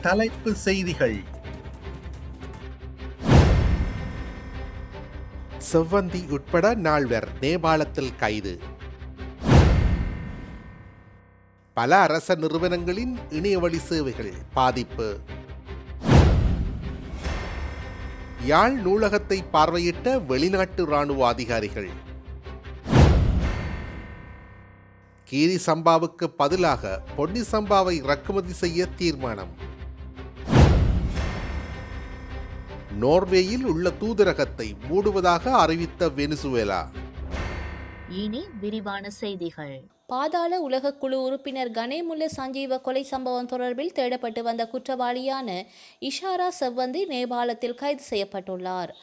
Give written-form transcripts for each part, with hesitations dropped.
தலைப்பு செய்திகள். செவ்வந்தி உட்பட 4 நேபாளத்தில் கைது. பல அரச நிறுவனங்களின் இணையவழி சேவைகள் பாதிப்பு. யாழ் நூலகத்தை பார்வையிட்ட வெளிநாட்டு இராணுவ அதிகாரிகள். கீரி சம்பாவுக்கு பதிலாக பொன்னி சம்பாவை இறக்குமதி செய்ய தீர்மானம். நோர்வேயில் உள்ள தூதரகத்தை மூடுவதாக அறிவித்த வெனிசுவேலா. இனி விரிவான செய்திகள். பாதாள உலக குழு உறுப்பினர் கணேமுல்ல சஞ்சீவ கொலை சம்பவம் தொடர்பில் தேடப்பட்டு வந்த குற்றவாளியான இஷாரா செவ்வந்தி நேபாளத்தில் கைது செய்யப்பட்டுள்ளார்.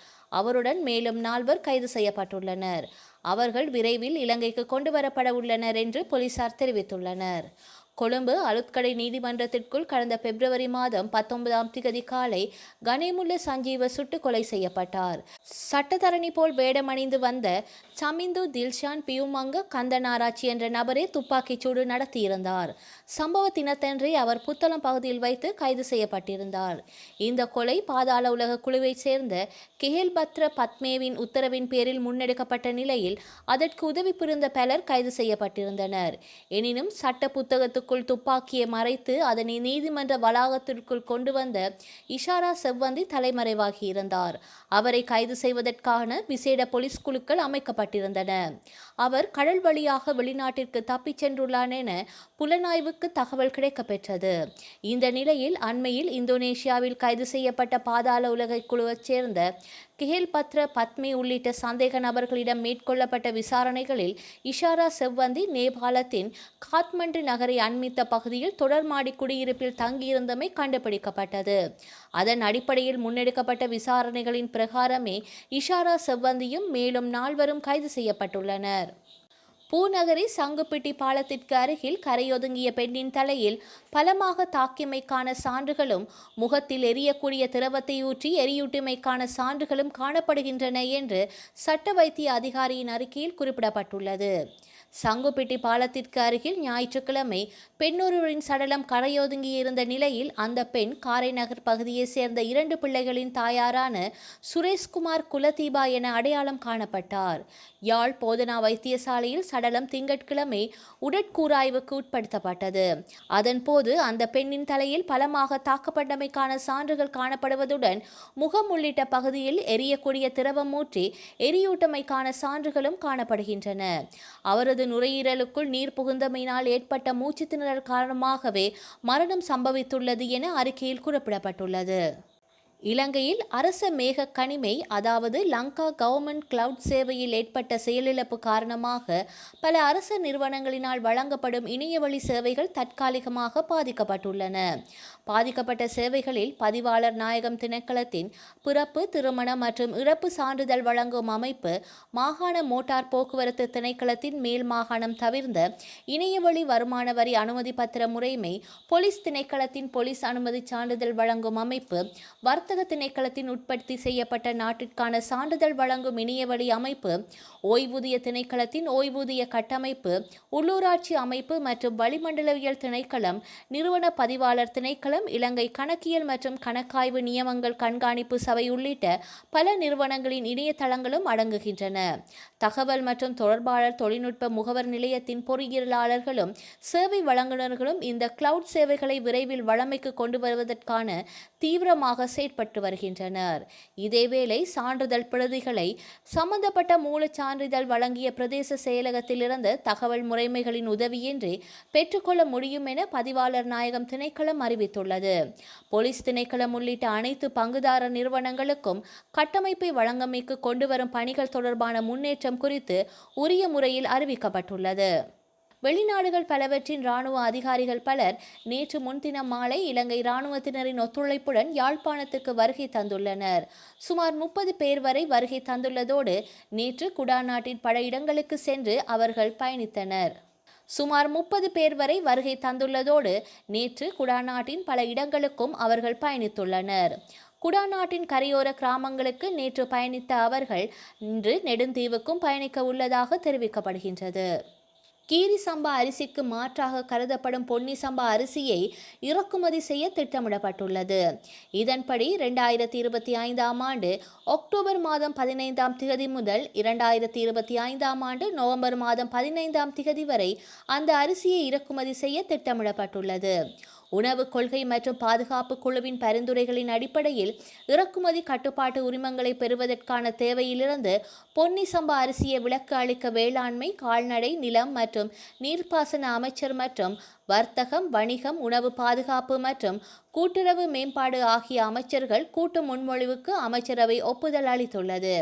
அவருடன் மேலும் 4 கைது செய்யப்பட்டுள்ளனர். அவர்கள் விரைவில் இலங்கைக்கு கொண்டு வரப்பட உள்ளனர் என்று போலீசார் தெரிவித்துள்ளனர். கொழும்பு அலுத்கடை நீதிமன்றத்திற்குள் கடந்த பிப்ரவரி மாதம் 19 காலை கணேமுல்ல சஞ்சீவ சுட்டு கொலை செய்யப்பட்டார். சட்டத்தரணி போல் வேடமணிந்து வந்த சமிந்து தில்ஷான் பியுமங்க கந்தனாராட்சி என்ற நபரே துப்பாக்கிச் சூடு நடத்தியிருந்தார். சம்பவ தினத்தன்றே அவர் புத்தளம் பகுதியில் வைத்து கைது செய்யப்பட்டிருந்தார். இந்த கொலை பாதாள உலக குழுவைச் சேர்ந்த கெஹேல்பத்ர பத்மேவின் உத்தரவின் பேரில் முன்னெடுக்கப்பட்ட நிலையில் அதற்கு உதவி புரிந்த பலர் கைது செய்யப்பட்டிருந்தனர். எனினும் சட்ட புத்தகத்துக்குள் துப்பாக்கியை மறைத்து அதனை நீதிமன்ற வளாகத்திற்குள் கொண்டு வந்த இஷாரா செவ்வந்தி தலைமறைவாகி இருந்தார். அவரை கைது செய்வதற்கான விசேட போலீஸ் குழுக்கள் அமைக்கப்பட்டிருந்தன. அவர் கடல் வழியாக வெளிநாட்டிற்கு தப்பிச் சென்றுள்ளார் என புலனாய்வுக்கு தகவல் கிடைக்கப்பெற்றது. இந்த நிலையில் அண்மையில் இந்தோனேஷியாவில் கைது செய்யப்பட்ட பாதாள உலக குழுவைச் சேர்ந்த கெஹேல்பத்ர பத்மே உள்ளிட்ட சந்தேக நபர்களிடம் மேற்கொள்ளப்பட்ட விசாரணைகளில் இஷாரா செவ்வந்தி நேபாளத்தின் காத்மண்டு நகரை அண்மித்த பகுதியில் தொடர்மாடி குடியிருப்பில் தங்கியிருந்தமை கண்டுபிடிக்கப்பட்டது. அதன் அடிப்படையில் முன்னெடுக்கப்பட்ட விசாரணைகளின் பிரகாரமே இஷாரா செவ்வந்தியும் மேலும் 4 கைது செய்யப்பட்டுள்ளனர். பூநகரி சங்குப்பிட்டி பாலத்திற்கு அருகில் கரையொதுங்கிய பெண்ணின் தலையில் பலமாக தாக்கியமைக்கான சான்றுகளும் முகத்தில் எரியக்கூடிய திரவத்தை ஊற்றி எரியூட்டியமைக்கான சான்றுகளும் காணப்படுகின்றன என்று சட்ட வைத்திய அதிகாரியின் அறிக்கையில் குறிப்பிடப்பட்டுள்ளது. சங்குப்பிட்டி பாலத்திற்கு அருகில் ஞாயிற்றுக்கிழமை பெண்ணொருவரின் சடலம் கரையொதுங்கியிருந்த நிலையில் அந்த பெண் காரைநகர் பகுதியைச் சேர்ந்த 2 பிள்ளைகளின் தாயாரான சுரேஷ்குமார் குலதீபா என அடையாளம் காணப்பட்டார். யாழ் போதனா வைத்தியசாலையில் சடலம் திங்கட்கிழமை உடற்கூராய்வுக்கு உட்படுத்தப்பட்டது. அதன்போது அந்த பெண்ணின் தலையில் பலமாக தாக்கப்பட்டமைக்கான சான்றுகள் காணப்படுவதுடன் முகம் உள்ளிட்ட பகுதியில் எரியக்கூடிய திரவம் ஊற்றி எரியூட்டமைக்கான சான்றுகளும் காணப்படுகின்றன. அவரது நுரையீரலுக்குள் நீர் புகுந்தமையினால் ஏற்பட்ட மூச்சு திணறல் காரணமாகவே மரணம் சம்பவித்துள்ளது என அறிக்கையில் குறிப்பிடப்பட்டுள்ளது. இலங்கையில் அரச மேக கணிமை அதாவது லங்கா கவர்மெண்ட் கிளவுட் சேவையில் ஏற்பட்ட செயலிழப்பு காரணமாக பல அரச நிறுவனங்களினால் வழங்கப்படும் இணையவழி சேவைகள் தற்காலிகமாக பாதிக்கப்பட்டுள்ளன. பாதிக்கப்பட்ட சேவைகளில் பதிவாளர் நாயகம் திணைக்களத்தின் பிறப்பு, திருமணம் மற்றும் இறப்பு சான்றிதழ் வழங்கும் அமைப்பு, மாகாண மோட்டார் போக்குவரத்து திணைக்களத்தின் மேல் மாகாணம் தவிர்ந்த இணையவழி வருமான வரி அனுமதி பத்திர முறைமை, போலீஸ் திணைக்களத்தின் போலீஸ் அனுமதி சான்றிதழ் வழங்கும் அமைப்பு, வர்த்தக திணைக்களத்தின் உற்பத்தி செய்யப்பட்ட நாட்டிற்கான சான்றிதழ் வழங்கும் இணையவழி அமைப்பு, ஓய்வூதிய திணைக்களத்தின் ஓய்வூதிய கட்டமைப்பு, உள்ளூராட்சி அமைப்பு மற்றும் வளிமண்டலவியல் திணைக்களம், நிறுவன பதிவாளர் திணைக்களம், இலங்கை கணக்கியல் மற்றும் கணக்காய்வு நியமங்கள் கண்காணிப்பு சபை உள்ளிட்ட பல நிறுவனங்களின் இணையதளங்களும் அடங்குகின்றன. தகவல் மற்றும் தொடர்பாளர் தொழில்நுட்ப முகவர் நிலையத்தின் பொறியியலாளர்களும் சேவை வழங்குநர்களும் இந்த கிளவுட் சேவைகளை விரைவில் வழமைக்கு கொண்டு வருவதற்கான தீவிரமாக செயற்பட்டு வருகின்றனர். இதேவேளை சான்றிதழ் பிரதிகளை சம்பந்தப்பட்ட மூல சான்றிதழ் வழங்கிய பிரதேச செயலகத்திலிருந்து தகவல் முறைமைகளின் உதவியின்றி பெற்றுக்கொள்ள முடியும் என பதிவாளர் நாயகம் திணைக்களம் அறிவித்துள்ளது. போலீஸ் திணைக்களம் உள்ளிட்ட அனைத்து பங்குதாரர் நிறுவனங்களுக்கும் கட்டமைப்பை வழங்கமைக்கு கொண்டு வரும் பணிகள் தொடர்பான முன்னேற்றம் குறித்து உரிய முறையில் அறிவிக்கப்பட்டுள்ளது. வெளிநாடுகள் பலவற்றின் இராணுவ அதிகாரிகள் பலர் நேற்று முன்தினம் மாலை இலங்கை இராணுவத்தினரின் ஒத்துழைப்புடன் யாழ்ப்பாணத்துக்கு வருகை தந்துள்ளனர். சுமார் 30 பேர் வரை வருகை தந்துள்ளதோடு நேற்று குடாநாட்டின் பல இடங்களுக்கு சென்று அவர்கள் பயணித்தனர். சுமார் 30 பேர் வரை வருகை தந்துள்ளதோடு நேற்று குடாநாட்டின் பல இடங்களுக்கும் அவர்கள் பயணித்துள்ளனர். குடாநாட்டின் கரையோர கிராமங்களுக்கு நேற்று பயணித்த அவர்கள் இன்று நெடுந்தீவுக்கும் பயணிக்க உள்ளதாக தெரிவிக்கப்படுகின்றது. கீரி சம்பா அரிசிக்கு மாற்றாக கருதப்படும் பொன்னி சம்பா அரிசியை இறக்குமதி செய்ய திட்டமிடப்பட்டுள்ளது. இதன்படி 2025 ஆண்டு அக்டோபர் மாதம் 15 முதல் 2025 நவம்பர் மாதம் 15 வரை அந்த அரிசியை இறக்குமதி செய்ய திட்டமிடப்பட்டுள்ளது. உணவு கொள்கை மற்றும் பாதுகாப்பு குழுவின் பரிந்துரைகளின் அடிப்படையில் இறக்குமதி கட்டுப்பாட்டு உரிமங்களை பெறுவதற்கான தேவையிலிருந்து பொன்னி சம்பா அரிசியை விலக்கு அளிக்க வேளாண்மை, கால்நடை, நிலம் மற்றும் நீர்ப்பாசன அமைச்சர் மற்றும் வர்த்தகம், வணிகம், உணவு பாதுகாப்பு மற்றும் கூட்டுறவு மேம்பாடு ஆகிய அமைச்சர்கள் கூட்டு முன்மொழிவுக்கு அமைச்சரவை ஒப்புதல் அளித்துள்ளது.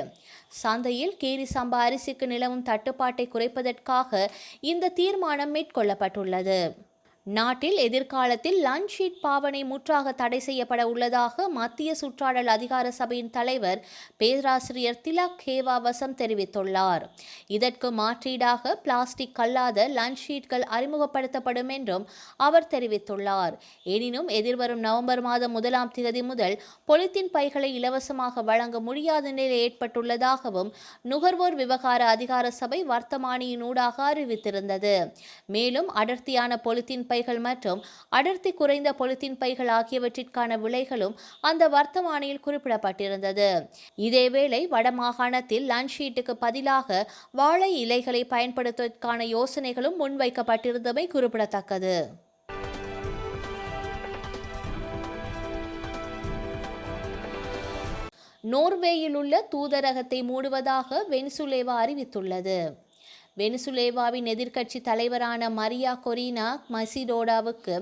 சந்தையில் கீரி சம்பா அரிசிக்கு நிலவும் தட்டுப்பாட்டை குறைப்பதற்காக இந்த தீர்மானம் மேற்கொள்ளப்பட்டுள்ளது. நாட்டில் எதிர்காலத்தில் லஞ்ச் ஷீட் பாவனை முற்றாக தடை செய்யப்பட உள்ளதாக மத்திய சுற்றாடல் அதிகார சபையின் தலைவர் பேராசிரியர் திலக் ஹேவாவசம் தெரிவித்துள்ளார். இதற்கு மாற்றீடாக பிளாஸ்டிக் அல்லாத லஞ்ச் ஷீட்கள் அறிமுகப்படுத்தப்படும் என்றும் அவர் தெரிவித்துள்ளார். எனினும் எதிர்வரும் நவம்பர் மாதம் 1 முதல் பொலித்தீன் பைகளை இலவசமாக வழங்க முடியாத நிலை ஏற்பட்டுள்ளதாகவும் நுகர்வோர் விவகார அதிகார சபை வர்த்தமானியினூடாக அறிவித்திருந்தது. மேலும் அடர்த்தியான பொலித்தீன் பைகள் மற்றும் அடர்த்தி குறைந்த பொலித்தீன் பைகள் ஆகியவற்றிற்கான விலைகளும் அந்த வர்த்தமானியில் குறிப்பிடப்பட்டிருந்தது. இதேவேளை வடமாகாணத்தில் லஞ்ச் ஷீட்டுக்கு பதிலாக வாழை இலைகளை பயன்படுத்துவதற்கான யோசனைகளும் முன்வைக்கப்பட்டிருந்தமை குறிப்பிடத்தக்கது. நோர்வேயில் உள்ள தூதரகத்தை மூடுவதாக வெனிசுலேவா அறிவித்துள்ளது. வெனிசுலேவாவின் எதிர்க்கட்சி தலைவரான மரியா கொரினா மசிடோடாவுக்கு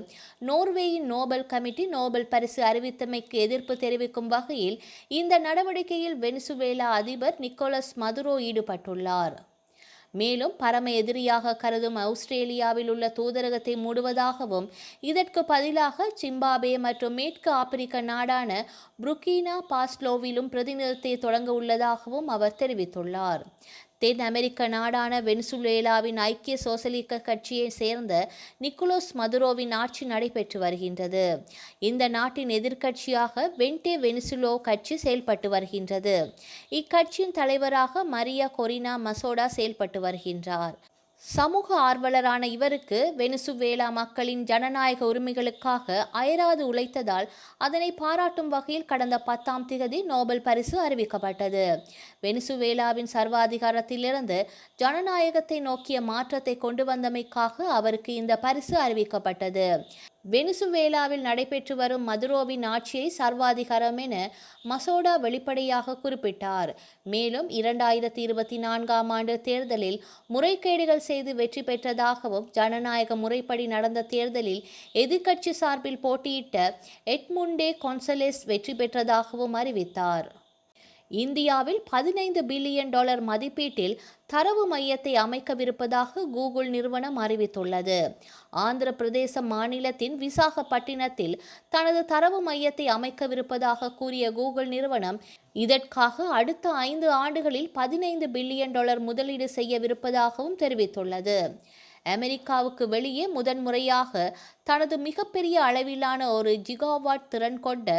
நோர்வேயின் நோபல் கமிட்டி நோபல் பரிசு அறிவித்தமைக்கு எதிர்ப்பு தெரிவிக்கும் வகையில் இந்த நடவடிக்கையில் வெனிசுவேலா அதிபர் நிக்கோலஸ் மதுரோ ஈடுபட்டுள்ளார். மேலும் பரம எதிரியாக கருதும் ஆஸ்திரேலியாவில் உள்ள தூதரகத்தை மூடுவதாகவும் இதற்கு பதிலாக ஜிம்பாப்வே மற்றும் மேற்கு ஆப்பிரிக்க நாடான புர்கினா பாஸ்லோவிலும் பிரதிநிதித்துவத்தை தொடங்க உள்ளதாகவும் அவர் தெரிவித்துள்ளார். தென் அமெரிக்க நாடான வெனிசுவேலாவின் ஐக்கிய சோசலிச கட்சியை சேர்ந்த நிக்கோலஸ் மதுரோவின் ஆட்சி நடைபெற்று வருகின்றது. இந்த நாட்டின் எதிர்க்கட்சியாக வென்டே வெனிசுலோ கட்சி செயல்பட்டு வருகின்றது. இக்கட்சியின் தலைவராக மரியா கொரினா மசோடா செயல்பட்டு வருகின்றார். சமூக ஆர்வலரான இவருக்கு வெனிசுவேலா மக்களின் ஜனநாயக உரிமைகளுக்காக அயராது உழைத்ததால் அதனை பாராட்டும் வகையில் கடந்த 10 நோபல் பரிசு அறிவிக்கப்பட்டது. வெனிசுவேலாவின் சர்வாதிகாரத்திலிருந்து ஜனநாயகத்தை நோக்கிய மாற்றத்தை கொண்டு வந்தமைக்காக அவருக்கு இந்த பரிசு அறிவிக்கப்பட்டது. வெனிசுவேலாவில் நடைபெற்று வரும் மதுரோவின் ஆட்சியை சர்வாதிகாரம் என மசோடா வெளிப்படையாக குறிப்பிட்டார். மேலும் 2024 தேர்தலில் முறைகேடுகள் செய்து வெற்றி பெற்றதாகவும் ஜனநாயக முறைப்படி நடந்த தேர்தலில் எதிர்க்கட்சி சார்பில் போட்டியிட்ட எட்முண்டே கொன்சலெஸ் வெற்றி பெற்றதாகவும் அறிவித்தார். இந்தியாவில் $15 பில்லியன் மதிப்பீட்டில் தரவு மையத்தை அமைக்கவிருப்பதாக கூகுள் நிறுவனம் அறிவித்துள்ளது. ஆந்திர பிரதேச மாநிலத்தின் விசாகப்பட்டினத்தில் தனது தரவு மையத்தை அமைக்கவிருப்பதாக கூறிய கூகுள் நிறுவனம் இதற்காக அடுத்த 5 ஆண்டுகளில் $15 பில்லியன் முதலீடு செய்யவிருப்பதாகவும் தெரிவித்துள்ளது. அமெரிக்காவுக்கு வெளியே முதன்முறையாக தனது மிகப்பெரிய அளவிலான ஒரு ஜிகாவாட் திறன் கொண்ட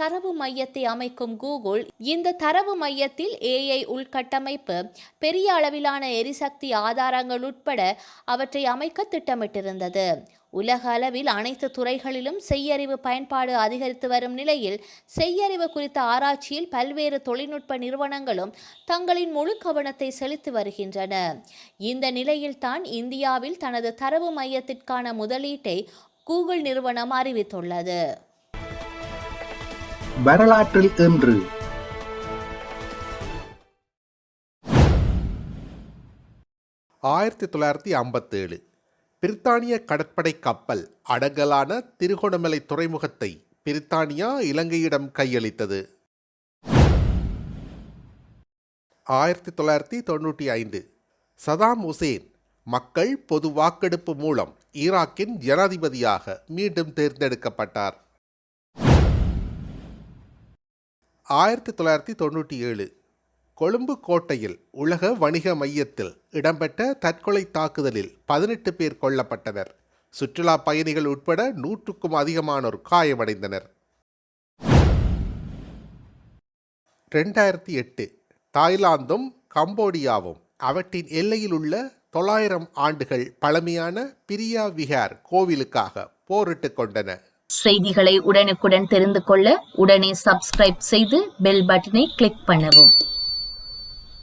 தரவு மையத்தை அமைக்கும் கூகுள் இந்த தரவு மையத்தில் AI உள்கட்டமைப்பு, பெரிய அளவிலான எரிசக்தி ஆதாரங்கள் உட்பட அவற்றை அமைக்க திட்டமிட்டிருந்தது. உலக அளவில் அனைத்து துறைகளிலும் செய்யறிவு பயன்பாடு அதிகரித்து வரும் நிலையில் செய்யறிவு குறித்த ஆராய்ச்சியில் பல்வேறு தொழில்நுட்ப நிறுவனங்களும் தங்களின் முழு கவனத்தை செலுத்தி வருகின்றன. இந்த நிலையில்தான் இந்தியாவில் தனது தரவு மையத்திற்கான முதலீட்டை கூகுள் நிறுவனம் அறிவித்துள்ளது. வரலாற்றில் இன்று 1957 பிரித்தானிய கடற்படை கப்பல் அடங்கலான திருகோணமலை துறைமுகத்தை பிரித்தானியா இலங்கையிடம் கையளித்தது. 1995 சதாம் ஹுசேன் மக்கள் பொது வாக்கெடுப்பு மூலம் ஈராக்கின் ஜனாதிபதியாக மீண்டும் தேர்ந்தெடுக்கப்பட்டார். 1997 கொழும்பு கோட்டையில் உலக வணிக மையத்தில் இடம்பெற்ற தற்கொலை தாக்குதலில் 18 பேர் கொல்லப்பட்டனர். சுற்றுலா பயணிகள் உட்பட 100க்கும் அதிகமானோர் காயமடைந்தனர். 2008 தாய்லாந்தும் கம்போடியாவும் அவற்றின் எல்லையில் உள்ள 900 ஆண்டுகள் பழமையான பிரியா விஹார் கோவிலுக்காக போரிட்டுக் கொண்டன. செய்திகளை உடனுக்குடன் தெரிந்து கொள்ள உடனே சப்ஸ்கிரைப் செய்து பெல் பட்டனை கிளிக் பண்ணவும்.